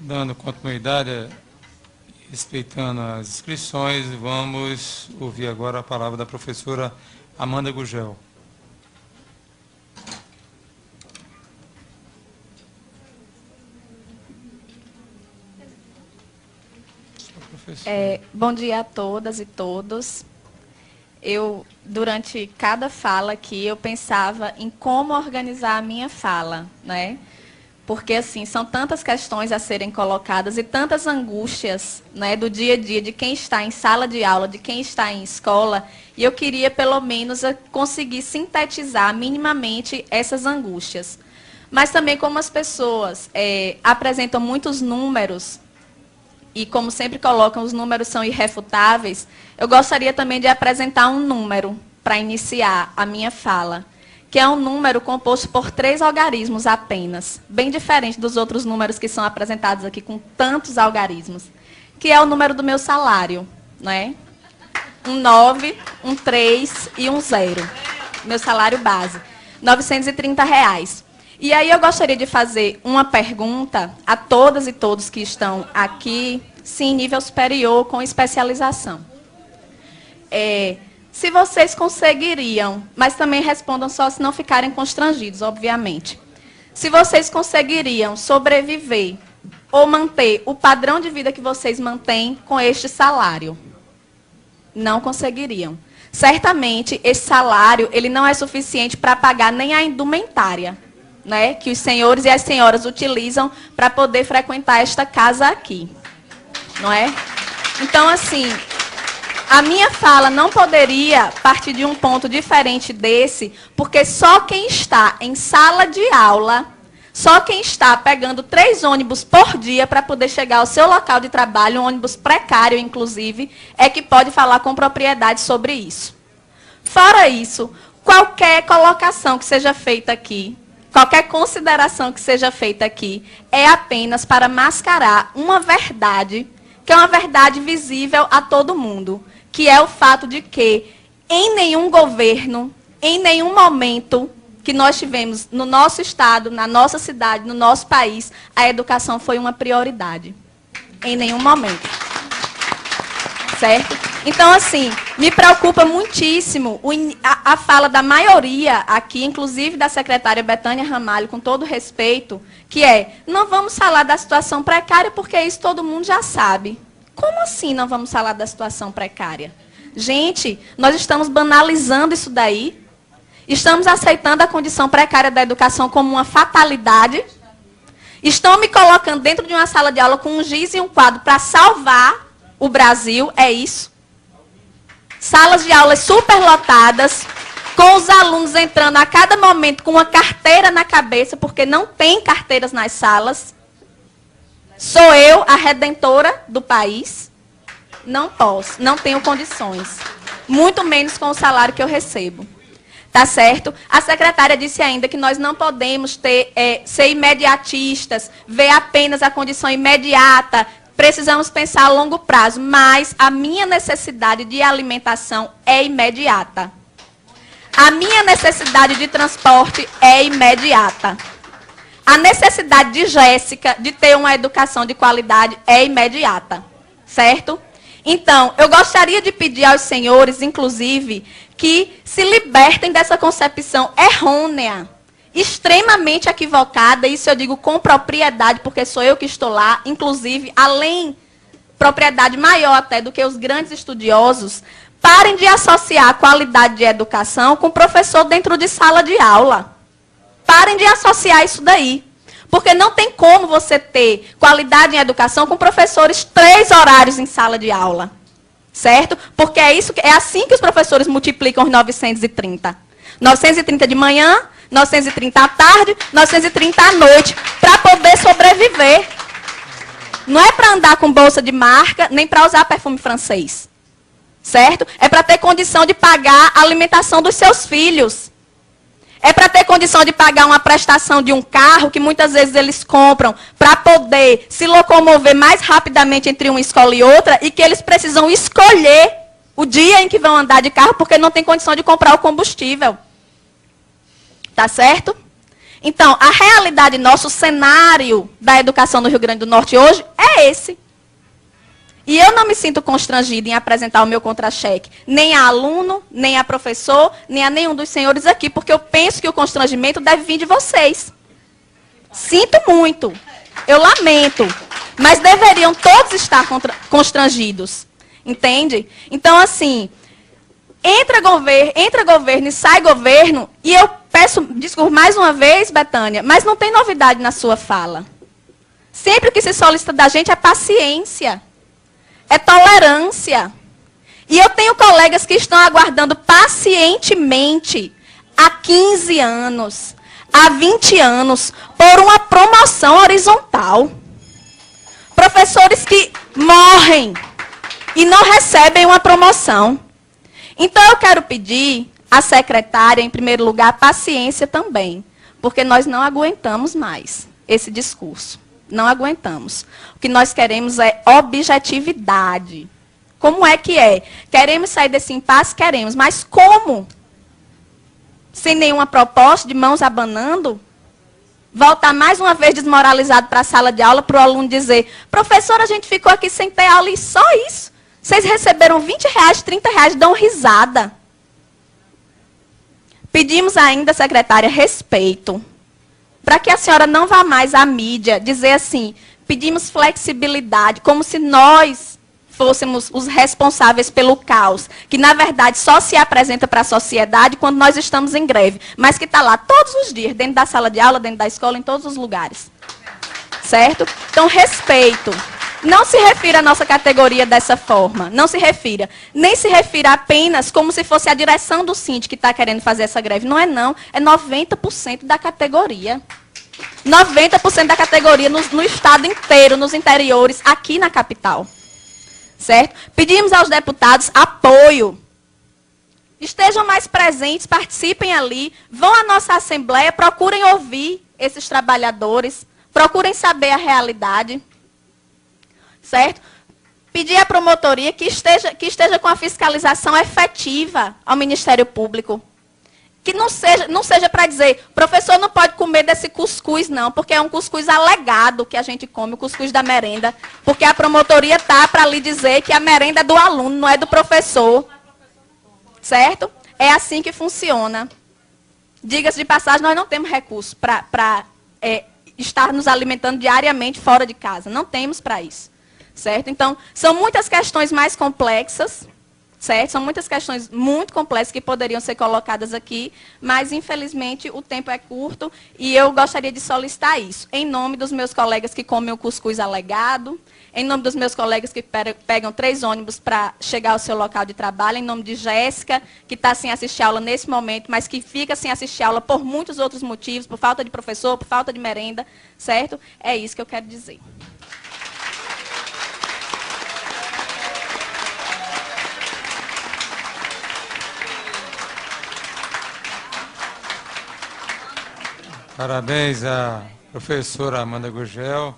Dando continuidade, respeitando as inscrições, vamos ouvir agora a palavra da professora Amanda Gugel. Bom dia a todas e todos. Durante cada fala aqui, eu pensava em como organizar a minha fala, né? Porque, assim, são tantas questões a serem colocadas e tantas angústias, né, do dia a dia, de quem está em sala de aula, de quem está em escola, e eu queria, pelo menos, conseguir sintetizar minimamente essas angústias. Mas também, como as pessoas apresentam muitos números, e como sempre colocam, os números são irrefutáveis, eu gostaria também de apresentar um número para iniciar a minha fala, que é um número composto por 3 algarismos apenas, bem diferente dos outros números que são apresentados aqui com tantos algarismos, que é o número do meu salário, né? Um 9, um 3 e um 0. Meu salário base, R$ 930. E aí eu gostaria de fazer uma pergunta a todas e todos que estão aqui, sim, nível superior, com especialização. Se vocês conseguiriam, mas também respondam só se não ficarem constrangidos, obviamente. Se vocês conseguiriam sobreviver ou manter o padrão de vida que vocês mantêm com este salário? Não conseguiriam. Certamente, esse salário ele não é suficiente para pagar nem a indumentária, né, que os senhores e as senhoras utilizam para poder frequentar esta casa aqui. Não é? Então, assim, a minha fala não poderia partir de um ponto diferente desse, porque só quem está em sala de aula, só quem está pegando 3 ônibus por dia para poder chegar ao seu local de trabalho, um ônibus precário, inclusive, é que pode falar com propriedade sobre isso. Fora isso, qualquer colocação que seja feita aqui, qualquer consideração que seja feita aqui, é apenas para mascarar uma verdade, que é uma verdade visível a todo mundo, que é o fato de que, em nenhum governo, em nenhum momento que nós tivemos no nosso estado, na nossa cidade, no nosso país, a educação foi uma prioridade. Em nenhum momento. Certo? Então, assim, me preocupa muitíssimo a fala da maioria aqui, inclusive da secretária Betânia Ramalho, com todo respeito, que não vamos falar da situação precária, porque isso todo mundo já sabe. Como assim não vamos falar da situação precária? Gente, nós estamos banalizando isso daí. Estamos aceitando a condição precária da educação como uma fatalidade. Estão me colocando dentro de uma sala de aula com um giz e um quadro para salvar o Brasil, é isso? Salas de aulas superlotadas, com os alunos entrando a cada momento com uma carteira na cabeça, porque não tem carteiras nas salas. Sou eu a redentora do país? Não posso, não tenho condições. Muito menos com o salário que eu recebo. Tá certo? A secretária disse ainda que nós não podemos ser imediatistas, ver apenas a condição imediata, precisamos pensar a longo prazo, mas a minha necessidade de alimentação é imediata. A minha necessidade de transporte é imediata. A necessidade de Jéssica de ter uma educação de qualidade é imediata, certo? Então, eu gostaria de pedir aos senhores, inclusive, que se libertem dessa concepção errônea, extremamente equivocada, isso eu digo com propriedade, porque sou eu que estou lá, inclusive, além, propriedade maior até do que os grandes estudiosos, parem de associar a qualidade de educação com professor dentro de sala de aula. Parem de associar isso daí. Porque não tem como você ter qualidade em educação com professores 3 horários em sala de aula. Certo? Porque é assim que os professores multiplicam os 930. 930 de manhã, 930 à tarde, 930 à noite, para poder sobreviver. Não é para andar com bolsa de marca, nem para usar perfume francês. Certo? É para ter condição de pagar a alimentação dos seus filhos. É para ter condição de pagar uma prestação de um carro, que muitas vezes eles compram, para poder se locomover mais rapidamente entre uma escola e outra, e que eles precisam escolher o dia em que vão andar de carro, porque não tem condição de comprar o combustível. Tá certo? Então, a realidade nossa, o cenário da educação no Rio Grande do Norte hoje é esse. E eu não me sinto constrangida em apresentar o meu contra-cheque, nem a aluno, nem a professor, nem a nenhum dos senhores aqui, porque eu penso que o constrangimento deve vir de vocês. Sinto muito, eu lamento, mas deveriam todos estar constrangidos, entende? Então, assim, entra governo e sai governo, e eu peço desculpa mais uma vez, Betânia, mas não tem novidade na sua fala. Sempre o que se solicita da gente é paciência, é tolerância. E eu tenho colegas que estão aguardando pacientemente há 15 anos, há 20 anos, por uma promoção horizontal. Professores que morrem e não recebem uma promoção. Então, eu quero pedir à secretária, em primeiro lugar, paciência também, porque nós não aguentamos mais esse discurso. Não aguentamos. O que nós queremos é objetividade. Como é que é? Queremos sair desse impasse? Queremos, mas como? Sem nenhuma proposta, de mãos abanando? Voltar mais uma vez desmoralizado para a sala de aula, para o aluno dizer, professor, a gente ficou aqui sem ter aula e só isso. Vocês receberam R$20, R$30, dão risada. Pedimos ainda, secretária, respeito. Para que a senhora não vá mais à mídia dizer assim, pedimos flexibilidade, como se nós fôssemos os responsáveis pelo caos, que na verdade só se apresenta para a sociedade quando nós estamos em greve, mas que está lá todos os dias, dentro da sala de aula, dentro da escola, em todos os lugares. Certo? Então, respeito. Não se refira à nossa categoria dessa forma, não se refira. Nem se refira apenas como se fosse a direção do Síndico que está querendo fazer essa greve. Não, é 90% da categoria. 90% da categoria no estado inteiro, nos interiores, aqui na capital. Certo? Pedimos aos deputados apoio. Estejam mais presentes, participem ali, vão à nossa assembleia, procurem ouvir esses trabalhadores, procurem saber a realidade. Certo? Pedir à promotoria que esteja com a fiscalização efetiva ao Ministério Público. Que não seja para dizer, professor não pode comer desse cuscuz, não, porque é um cuscuz alegado que a gente come, o cuscuz da merenda. Porque a promotoria está para lhe dizer que a merenda é do aluno, não é do professor. Certo? É assim que funciona. Diga-se de passagem, nós não temos recurso para estar nos alimentando diariamente fora de casa. Não temos para isso. Certo? Então, são muitas questões mais complexas, certo? São muitas questões muito complexas que poderiam ser colocadas aqui, mas, infelizmente, o tempo é curto e eu gostaria de solicitar isso. Em nome dos meus colegas que comem o cuscuz alegado, em nome dos meus colegas que pegam 3 ônibus para chegar ao seu local de trabalho, em nome de Jéssica, que está sem assistir aula nesse momento, mas que fica sem assistir aula por muitos outros motivos, por falta de professor, por falta de merenda, certo? É isso que eu quero dizer. Parabéns à professora Amanda Gurgel.